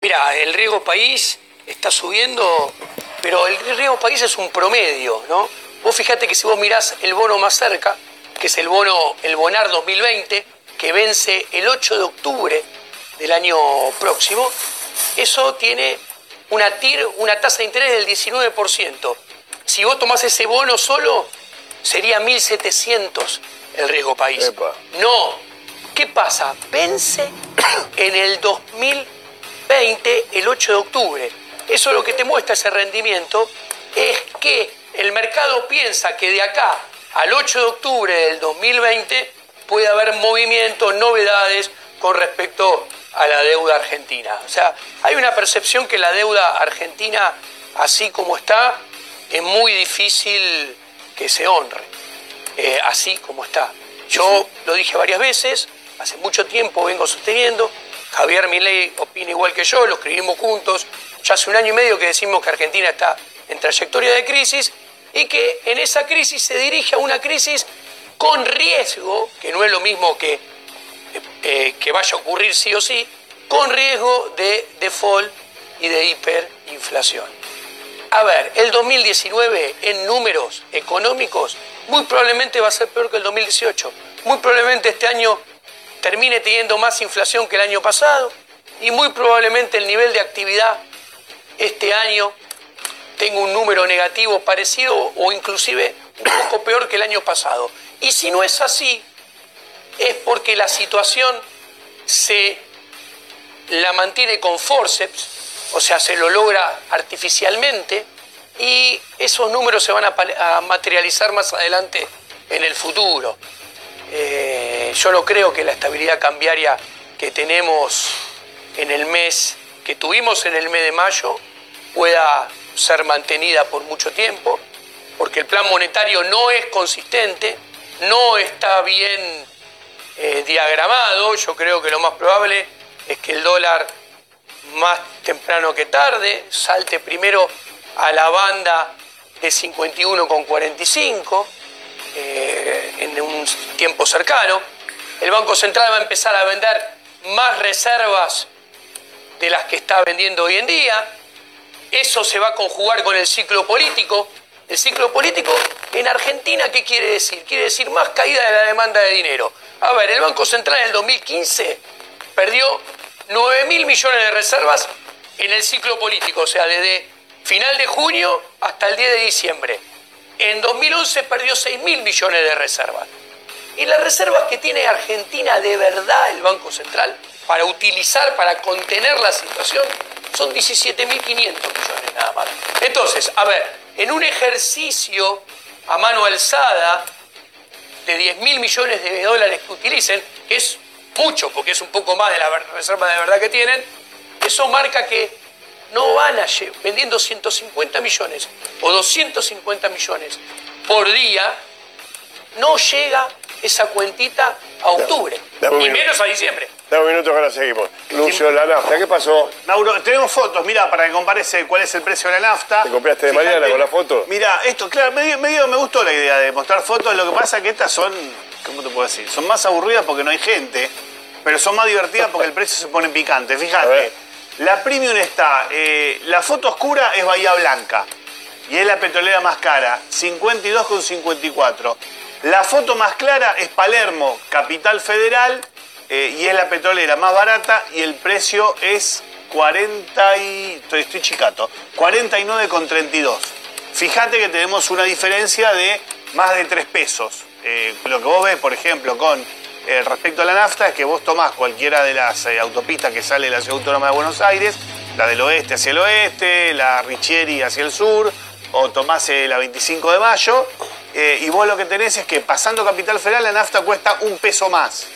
Mira, el riesgo país está subiendo, pero el riesgo país es un promedio, ¿no? Vos fijate que si vos mirás el bono más cerca, que es el Bonar 2020, que vence el 8 de octubre del año próximo, eso tiene una tasa de interés del 19%. Si vos tomás ese bono solo, sería 1.700 el riesgo país. Epa. No. ¿Qué pasa? Vence en el 2020, el 8 de octubre. Eso lo que te muestra ese rendimiento es que el mercado piensa que de acá al 8 de octubre del 2020 puede haber movimientos, novedades con respecto a la deuda argentina. O sea, hay una percepción que la deuda argentina, así como está, es muy difícil que se honre, así como está. Yo lo dije varias veces, hace mucho tiempo vengo sosteniendo, Javier Milei opina igual que yo, lo escribimos juntos, ya hace 1 año y medio que decimos que Argentina está en trayectoria de crisis y que en esa crisis se dirige a una crisis con riesgo, que no es lo mismo que vaya a ocurrir sí o sí, con riesgo de default y de hiperinflación. A ver, el 2019 en números económicos muy probablemente va a ser peor que el 2018. Muy probablemente este año termine teniendo más inflación que el año pasado y muy probablemente el nivel de actividad este año tenga un número negativo parecido o inclusive un poco peor que el año pasado. Y si no es así, es porque la situación se la mantiene con forceps, o sea, se lo logra artificialmente y esos números se van a materializar más adelante en el futuro. Yo no creo que la estabilidad cambiaria que tenemos que tuvimos en el mes de mayo, pueda ser mantenida por mucho tiempo, porque el plan monetario no es consistente, no está bien diagramado. Yo creo que lo más probable es que el dólar más temprano que tarde salte primero a la banda de 51,45 en un tiempo cercano. El Banco Central va a empezar a vender más reservas de las que está vendiendo hoy en día. Eso se va a conjugar con el ciclo político. El ciclo político en Argentina, ¿qué quiere decir? Quiere decir más caída de la demanda de dinero. A ver, el Banco Central en el 2015 perdió 9.000 millones de reservas en el ciclo político, o sea, desde final de junio hasta el 10 de diciembre. En 2011 perdió 6.000 millones de reservas. Y las reservas que tiene Argentina de verdad el Banco Central para utilizar, para contener la situación, son 17.500 millones nada más. Entonces, a ver, en un ejercicio a mano alzada de 10.000 millones de dólares que utilicen, que es mucho, porque es un poco más de la reserva de verdad que tienen, eso marca que no van a vendiendo 150 millones o 250 millones por día, no llega esa cuentita a octubre, y menos a diciembre. Dame un minuto que ahora seguimos. Lucio, la nafta, ¿qué pasó? Mauro, tenemos fotos, mira, para que compares cuál es el precio de la nafta. ¿Te compraste de Mariana con la foto? Mira, esto, claro, me gustó la idea de mostrar fotos. Lo que pasa es que estas son, ¿cómo te puedo decir? Son más aburridas porque no hay gente, pero son más divertidas porque el precio se pone picante. Fíjate, la premium está, la foto oscura es Bahía Blanca y es la petrolera más cara, 52,54. La foto más clara es Palermo, Capital Federal, y es la petrolera más barata y el precio es 49,32. Fíjate que tenemos una diferencia de más de 3 pesos. Lo que vos ves, por ejemplo, con respecto a la nafta, es que vos tomás cualquiera de las autopistas que sale de la Ciudad Autónoma de Buenos Aires, la del oeste hacia el oeste, la Richieri hacia el sur, o tomás la 25 de mayo, y vos lo que tenés es que pasando Capital Federal la nafta cuesta 1 peso más.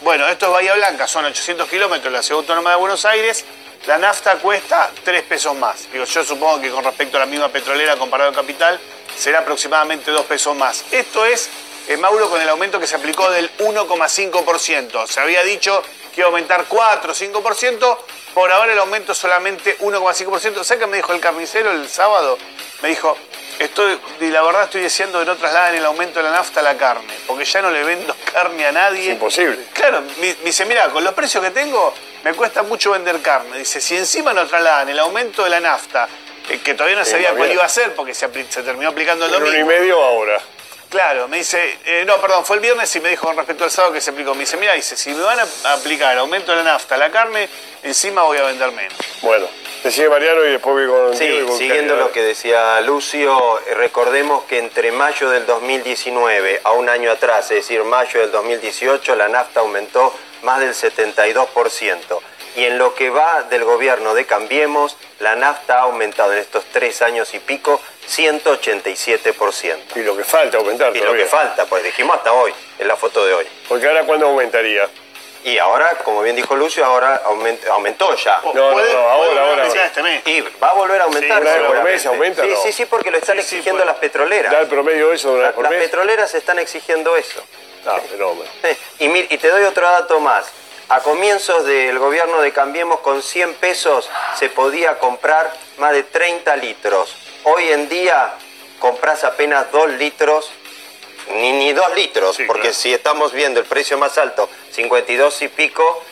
Bueno, esto es Bahía Blanca, son 800 kilómetros de la Ciudad Autónoma de Buenos Aires, la nafta cuesta 3 pesos más. Digo, yo supongo que con respecto a la misma petrolera comparado a Capital, será aproximadamente 2 pesos más. Esto es, Mauro, con el aumento que se aplicó del 1,5%. Se había dicho que iba a aumentar 4 o 5%, por ahora el aumento es solamente 1,5%. ¿Sabes qué me dijo el carnicero el sábado? Me dijo, Y la verdad estoy diciendo que no trasladan el aumento de la nafta a la carne, porque ya no le vendo carne a nadie. Es imposible. Claro, me dice, mira, con los precios que tengo, me cuesta mucho vender carne. Dice, si encima no trasladan el aumento de la nafta, que todavía no sabía cuál iba a ser, porque se terminó aplicando el domingo. 1,5 ahora. Claro, me dice, no, perdón, fue el viernes y me dijo con respecto al sábado que se aplicó. Me dice, mira, dice, si me van a aplicar el aumento de la nafta a la carne, encima voy a vender menos. Bueno, te sigue Mariano y después voy con... Sí, siguiendo lo que decía Lucio, recordemos que entre mayo del 2019 a un año atrás, es decir, mayo del 2018, la nafta aumentó más del 72%. Y en lo que va del gobierno de Cambiemos, la nafta ha aumentado en estos 3 años y pico 187%. Y lo que falta aumentar Y todavía. lo que falta, pues dijimos hasta hoy, en la foto de hoy. Porque ahora, ¿cuándo aumentaría? Y ahora, como bien dijo Lucio, ahora aumentó ya. Ahora. Este mes. Y va a volver a aumentar. Sí, una vez por seguramente. mes aumenta, Sí, ¿no? sí, porque lo están exigiendo las petroleras. ¿Da el promedio eso de una vez por Las mes? petroleras están exigiendo eso. Ah, fenómeno. Y te doy otro dato más. A comienzos del gobierno de Cambiemos, con 100 pesos se podía comprar más de 30 litros. Hoy en día compras apenas 2 litros, ni 2 litros, Sí, porque claro. si estamos viendo el precio más alto, 52 y pico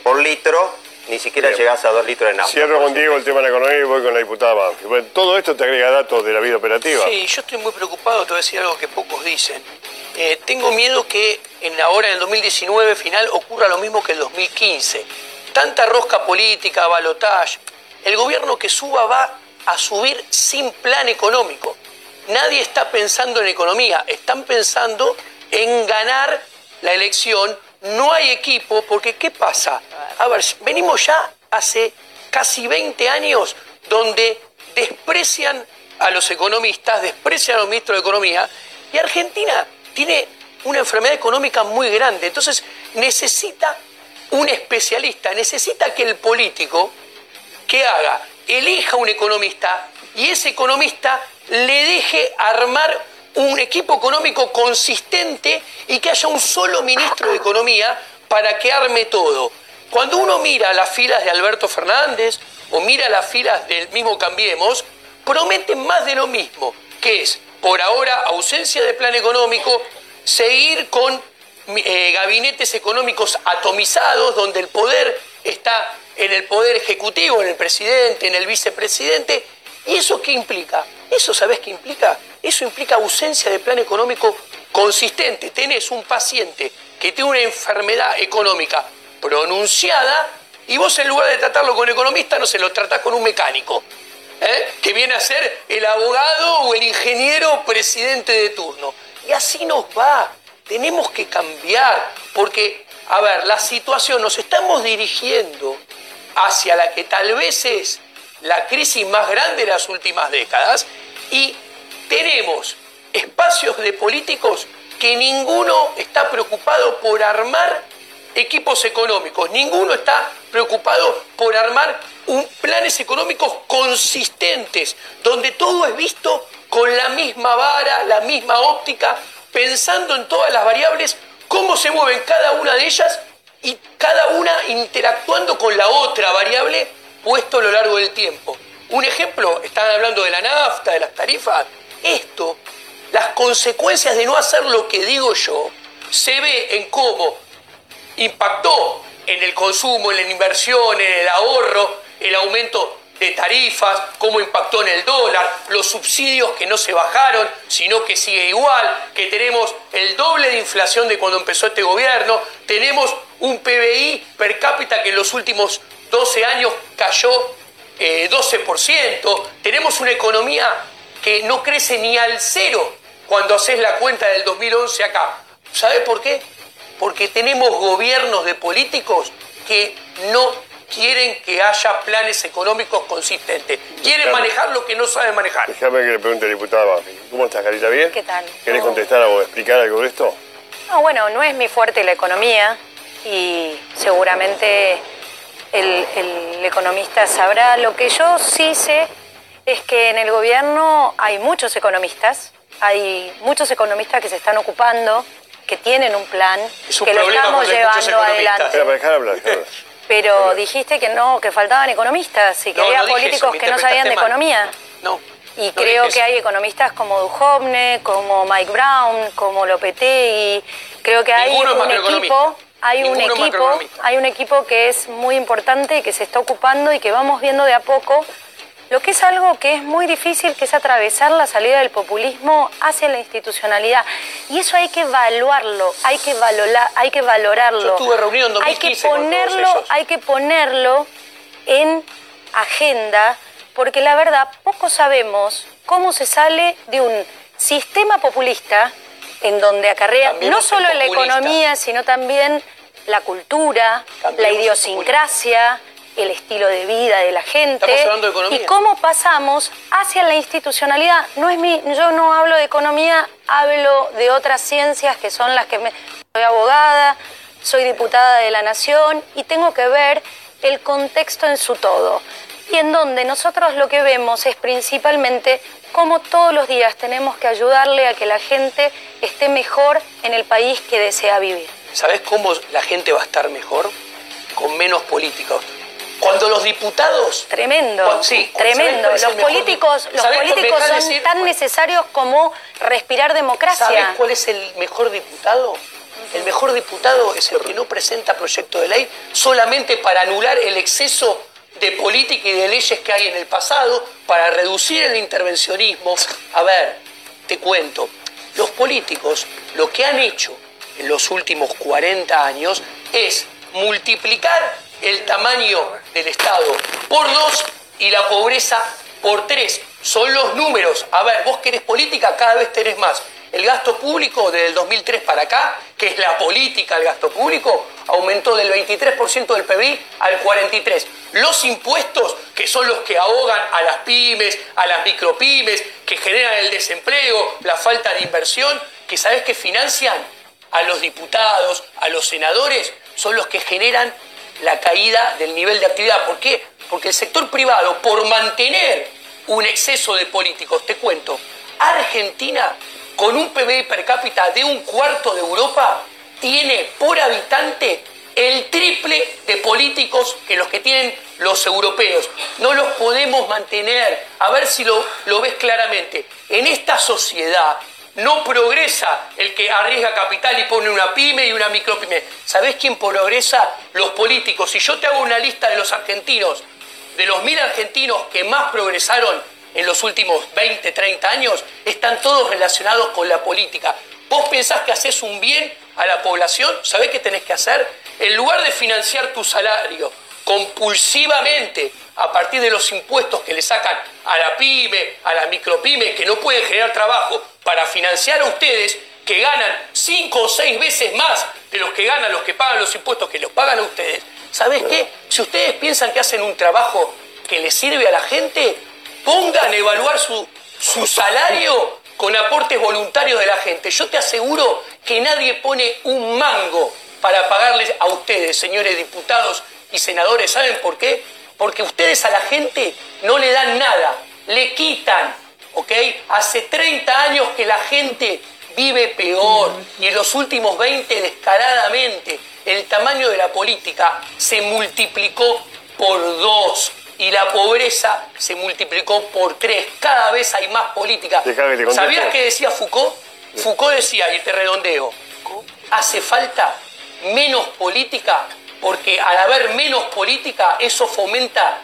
por litro, ni siquiera Bien. llegás a 2 litros de nafta. Cierro con Diego el tema de la economía y voy con la diputada Banfi. Bueno, todo esto te agrega datos de la vida operativa. Sí, yo estoy muy preocupado, te voy a decir algo que pocos dicen. Tengo miedo que ahora en el 2019 final ocurra lo mismo que el 2015. Tanta rosca política, balotaje. El gobierno que suba va a subir sin plan económico. Nadie está pensando en economía, están pensando en ganar la elección. No hay equipo, porque ¿qué pasa? A ver, venimos ya hace casi 20 años donde desprecian a los economistas, desprecian a los ministros de Economía, y Argentina tiene una enfermedad económica muy grande. Entonces necesita un especialista, necesita que el político que haga, elija un economista y ese economista le deje armar un equipo económico consistente y que haya un solo ministro de Economía para que arme todo. Cuando uno mira las filas de Alberto Fernández o mira las filas del mismo Cambiemos, prometen más de lo mismo, que es, por ahora, ausencia de plan económico, seguir con gabinetes económicos atomizados, donde el poder está en el poder ejecutivo, en el presidente, en el vicepresidente. ¿Y eso qué implica? ¿Eso sabés qué implica? Eso implica ausencia de plan económico consistente. Tenés un paciente que tiene una enfermedad económica pronunciada y vos en lugar de tratarlo con economista, no se lo tratás con un mecánico, que viene a ser el abogado o el ingeniero presidente de turno. Y así nos va. Tenemos que cambiar, porque, a ver, la situación, nos estamos dirigiendo hacia la que tal vez es la crisis más grande de las últimas décadas, y tenemos espacios de políticos que ninguno está preocupado por armar equipos económicos, ninguno está preocupado por armar planes económicos consistentes, donde todo es visto con la misma vara, la misma óptica, pensando en todas las variables, cómo se mueven cada una de ellas y cada una interactuando con la otra variable puesto a lo largo del tiempo. Un ejemplo, están hablando de la nafta, de las tarifas. Esto, las consecuencias de no hacer lo que digo yo, se ve en cómo impactó en el consumo, en la inversión, en el ahorro, el aumento de tarifas, cómo impactó en el dólar, los subsidios que no se bajaron, sino que sigue igual, que tenemos el doble de inflación de cuando empezó este gobierno, tenemos un PBI per cápita que en los últimos 12 años cayó 12%, tenemos una economía que no crece ni al cero cuando haces la cuenta del 2011 acá. ¿Sabés por qué? Porque tenemos gobiernos de políticos que no quieren que haya planes económicos consistentes. Quieren manejar lo que no saben manejar. Déjame que le pregunte a la diputada Banfi. ¿Cómo estás, Carita? ¿Bien? ¿Qué tal? ¿Querés contestar o explicar algo de esto? No, bueno, no es mi fuerte la economía y seguramente el economista sabrá. Lo que yo sí sé es que en el gobierno hay muchos economistas que se están ocupando, que tienen un plan, que lo estamos llevando adelante. Espera, para dejar hablar. Pero dijiste que no, que faltaban economistas y que había no dije políticos eso, que no sabían de me interpretaste economía. No, Y creo que hay economistas como Duhovne, como Mike Brown, como Lopetegui. Creo que hay un equipo que es muy importante y que se está ocupando y que vamos viendo de a poco lo que es algo que es muy difícil, que es atravesar la salida del populismo hacia la institucionalidad. Y eso hay que evaluarlo, hay que valorarlo. Yo estuve reunido en 2015 hay que ponerlo en agenda, porque la verdad, poco sabemos cómo se sale de un sistema populista en donde acarrea también no solo la economía, sino también la cultura, la idiosincrasia, el estilo de vida de la gente. Estamos hablando de economía. Y cómo pasamos hacia la institucionalidad. Yo no hablo de economía, hablo de otras ciencias que son las que soy abogada, soy diputada de la Nación y tengo que ver el contexto en su todo. Y en donde nosotros lo que vemos es principalmente cómo todos los días tenemos que ayudarle a que la gente esté mejor en el país que desea vivir. ¿Sabés cómo la gente va a estar mejor? Con menos políticos. Cuando los diputados... Tremendo, tremendo. Los políticos son tan necesarios como respirar democracia. ¿Sabés cuál es el mejor diputado? El mejor diputado es el que no presenta proyecto de ley solamente para anular el exceso de política y de leyes que hay en el pasado, para reducir el intervencionismo. A ver, te cuento, los políticos lo que han hecho en los últimos 40 años es multiplicar el tamaño del Estado por 2 y la pobreza por 3. Son los números. A ver, vos querés política, cada vez tenés más. El gasto público desde el 2003 para acá, que es la política del gasto público, aumentó del 23% del PBI al 43%. Los impuestos, que son los que ahogan a las pymes, a las micropymes, que generan el desempleo, la falta de inversión, que sabés que financian a los diputados, a los senadores, son los que generan la caída del nivel de actividad. ¿Por qué? Porque el sector privado, por mantener un exceso de políticos, te cuento, Argentina, con un PBI per cápita de 1/4 de Europa, tiene por habitante el triple de políticos que los que tienen los europeos. No los podemos mantener. A ver si lo ves claramente. En esta sociedad no progresa el que arriesga capital y pone una pyme y una micropyme. ¿Sabés quién progresa? Los políticos. Si yo te hago una lista de los argentinos, de los 1000 argentinos que más progresaron en los últimos 20, 30 años, están todos relacionados con la política. ¿Vos pensás que haces un bien a la población? ¿Sabés qué tenés que hacer? En lugar de financiar tu salario compulsivamente a partir de los impuestos que le sacan a la pyme, a la micropyme, que no pueden generar trabajo, para financiar a ustedes, que ganan 5 o 6 veces más de los que ganan los que pagan los impuestos que los pagan a ustedes. ¿Sabés qué? Si ustedes piensan que hacen un trabajo que les sirve a la gente, pongan a evaluar su salario con aportes voluntarios de la gente. Yo te aseguro que nadie pone un mango para pagarles a ustedes, señores diputados y senadores. ¿Saben por qué? Porque ustedes a la gente no le dan nada, le quitan, ¿ok? Hace 30 años que la gente vive peor y en los últimos 20 descaradamente el tamaño de la política se multiplicó por 2. Y la pobreza se multiplicó por 3. Cada vez hay más política. ¿Sabías qué decía Foucault? Foucault decía, y te redondeo, hace falta menos política, porque al haber menos política, eso fomenta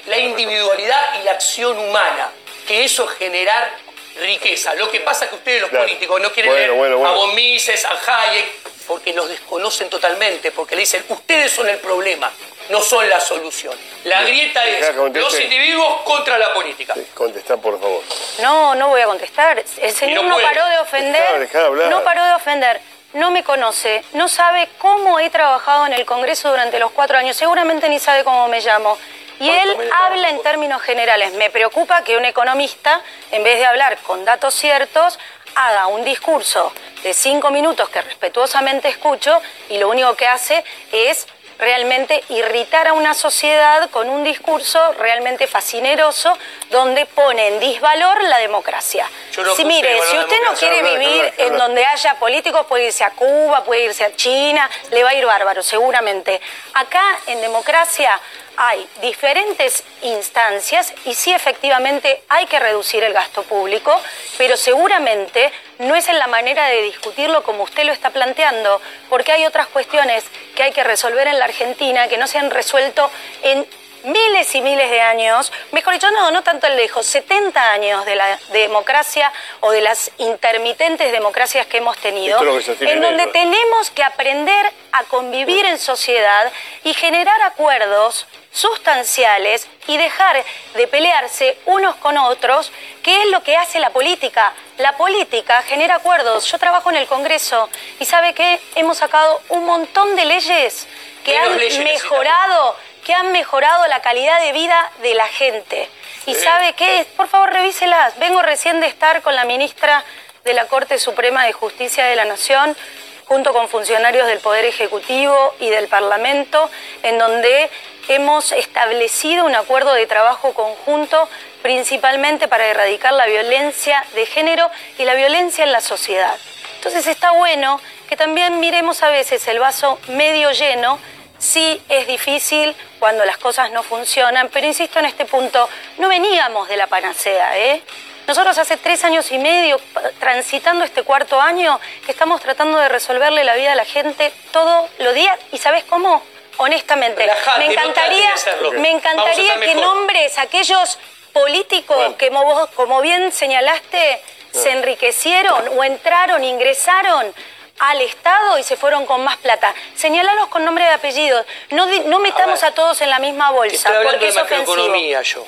la individualidad y la acción humana, que eso es generar riqueza. Lo que pasa es que ustedes los políticos no quieren leer a von Mises, a Hayek, porque los desconocen totalmente, porque le dicen, ustedes son el problema, no son la solución. La grieta es los individuos contra la política. Contestá, por favor. No voy a contestar. El señor no paró de ofender. Dejá hablar. No paró de ofender. No me conoce, no sabe cómo he trabajado en el Congreso durante los 4 años, seguramente ni sabe cómo me llamo. Y él habla en términos generales. Me preocupa que un economista, en vez de hablar con datos ciertos, haga un discurso de 5 minutos que respetuosamente escucho y lo único que hace es realmente irritar a una sociedad con un discurso realmente fascineroso donde pone en disvalor la democracia. Yo no Sí, puse mire, valor si usted no democrático. quiere vivir en donde haya políticos, puede irse a Cuba, puede irse a China, le va a ir bárbaro, seguramente. Acá, en democracia, hay diferentes instancias y sí, efectivamente, hay que reducir el gasto público, pero seguramente no es en la manera de discutirlo como usted lo está planteando, porque hay otras cuestiones que hay que resolver en la Argentina que no se han resuelto en miles y miles de años, mejor dicho, no tanto el lejos, 70 años de la democracia o de las intermitentes democracias que hemos tenido, en donde tenemos que aprender a convivir en sociedad y generar acuerdos sustanciales y dejar de pelearse unos con otros, que es lo que hace la política. La política genera acuerdos. Yo trabajo en el Congreso y ¿sabe qué? Hemos sacado un montón de leyes que han mejorado la calidad de vida de la gente. ¿Y sabe qué? Por favor, revíselas. Vengo recién de estar con la ministra de la Corte Suprema de Justicia de la Nación, junto con funcionarios del Poder Ejecutivo y del Parlamento, en donde hemos establecido un acuerdo de trabajo conjunto, principalmente para erradicar la violencia de género y la violencia en la sociedad. Entonces está bueno que también miremos a veces el vaso medio lleno. Sí, es difícil cuando las cosas no funcionan, pero insisto en este punto, no veníamos de la panacea, ¿eh? Nosotros hace 3 años y medio, transitando este 4º año, que estamos tratando de resolverle la vida a la gente todos los días. ¿Y sabes cómo? Honestamente, me encantaría que nombres aquellos políticos que, como bien señalaste, se enriquecieron o entraron, ingresaron al Estado y se fueron con más plata. Señalalos con nombre y apellidos. No metamos a todos en la misma bolsa, porque es ofensivo. Economía yo,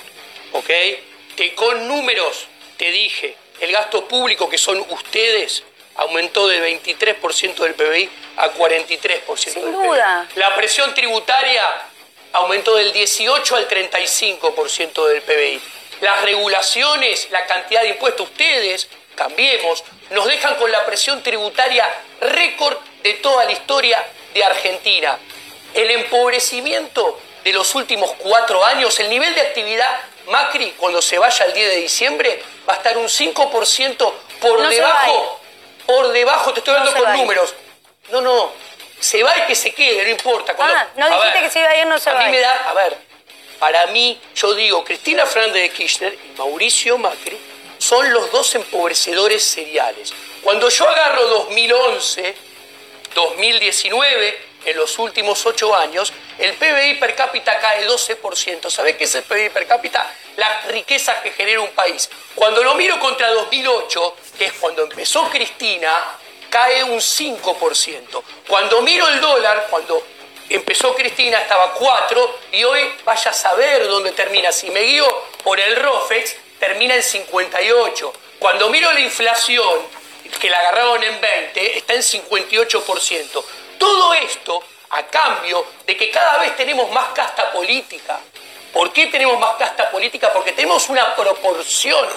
¿ok? Que con números te dije, el gasto público que son ustedes aumentó del 23% del PBI a 43% Sin del duda. PBI. La presión tributaria aumentó del 18 al 35% del PBI. Las regulaciones, la cantidad de impuestos, ustedes, Cambiemos, nos dejan con la presión tributaria récord de toda la historia de Argentina. El empobrecimiento de los últimos 4 años, el nivel de actividad Macri, cuando se vaya el 10 de diciembre, va a estar un 5% por debajo, te estoy hablando con números. No, se va y que se quede, no importa. No dijiste que se iba a ir, no se va. A mí me da, para mí, yo digo, Cristina Fernández de Kirchner y Mauricio Macri son los 2 empobrecedores seriales. Cuando yo agarro 2011, 2019, en los últimos 8 años, el PBI per cápita cae 12%. ¿Sabés qué es el PBI per cápita? Las riquezas que genera un país. Cuando lo miro contra 2008, que es cuando empezó Cristina, cae un 5%. Cuando miro el dólar, cuando empezó Cristina estaba 4 y hoy vaya a saber dónde termina. Si me guío por el ROFEX, termina en 58. Cuando miro la inflación, que la agarraron en 20, está en 58%. Todo esto a cambio de que cada vez tenemos más casta política. ¿Por qué tenemos más casta política? Porque tenemos una proporción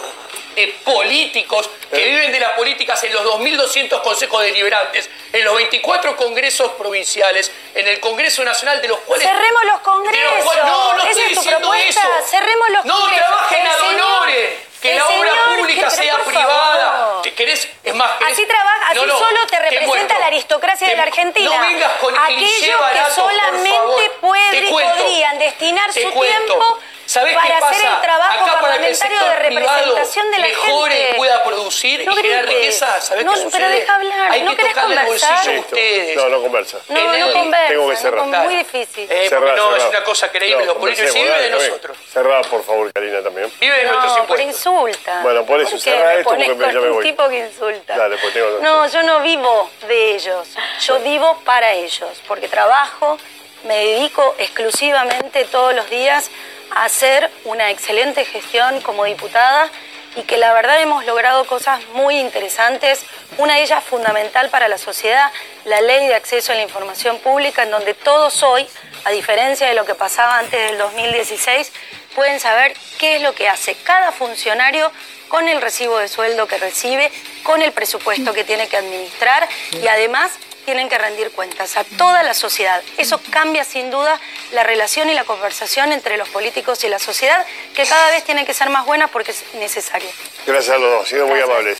de políticos que viven de las políticas en los 2.200 consejos deliberantes, en los 24 congresos provinciales, en el Congreso Nacional, de los cuales... ¡Cerremos los congresos! No estoy diciendo eso. ¡Cerremos los congresos! ¡No trabajen ad honorem! Que la obra pública sea privada. ¿Te querés? Es más, así trabaja, así solo te representa la aristocracia de la Argentina. No vengas con aquellos que solamente podrían destinar su tiempo para hacer el trabajo parlamentario de representación de la gente. Mejore y pueda producir y generar riqueza. ¿Sabés qué sucede? Pero deja hablar. Hay ¿No que querés tocarle el bolsillo conversar? a ustedes. No conversa. No conversa. Tengo que cerrar. Muy difícil. No, es una cosa creíble. Los políticos viven de nosotros. Cerrá, por favor, Karina, también. Viven de nuestros impuestos. Por insulta. Bueno, por eso, cerrá esto porque ya me voy. Un tipo que insulta. Dale, pues tengo... No, yo no vivo de ellos. Yo vivo para ellos. Porque trabajo, me dedico exclusivamente todos los días a hacer una excelente gestión como diputada y que la verdad hemos logrado cosas muy interesantes. Una de ellas fundamental para la sociedad, la Ley de Acceso a la Información Pública, en donde todos hoy, a diferencia de lo que pasaba antes del 2016, pueden saber qué es lo que hace cada funcionario con el recibo de sueldo que recibe, con el presupuesto que tiene que administrar y además tienen que rendir cuentas, a toda la sociedad. Eso cambia sin duda la relación y la conversación entre los políticos y la sociedad, que cada vez tiene que ser más buena porque es necesaria. Gracias a los dos, han sido muy amables.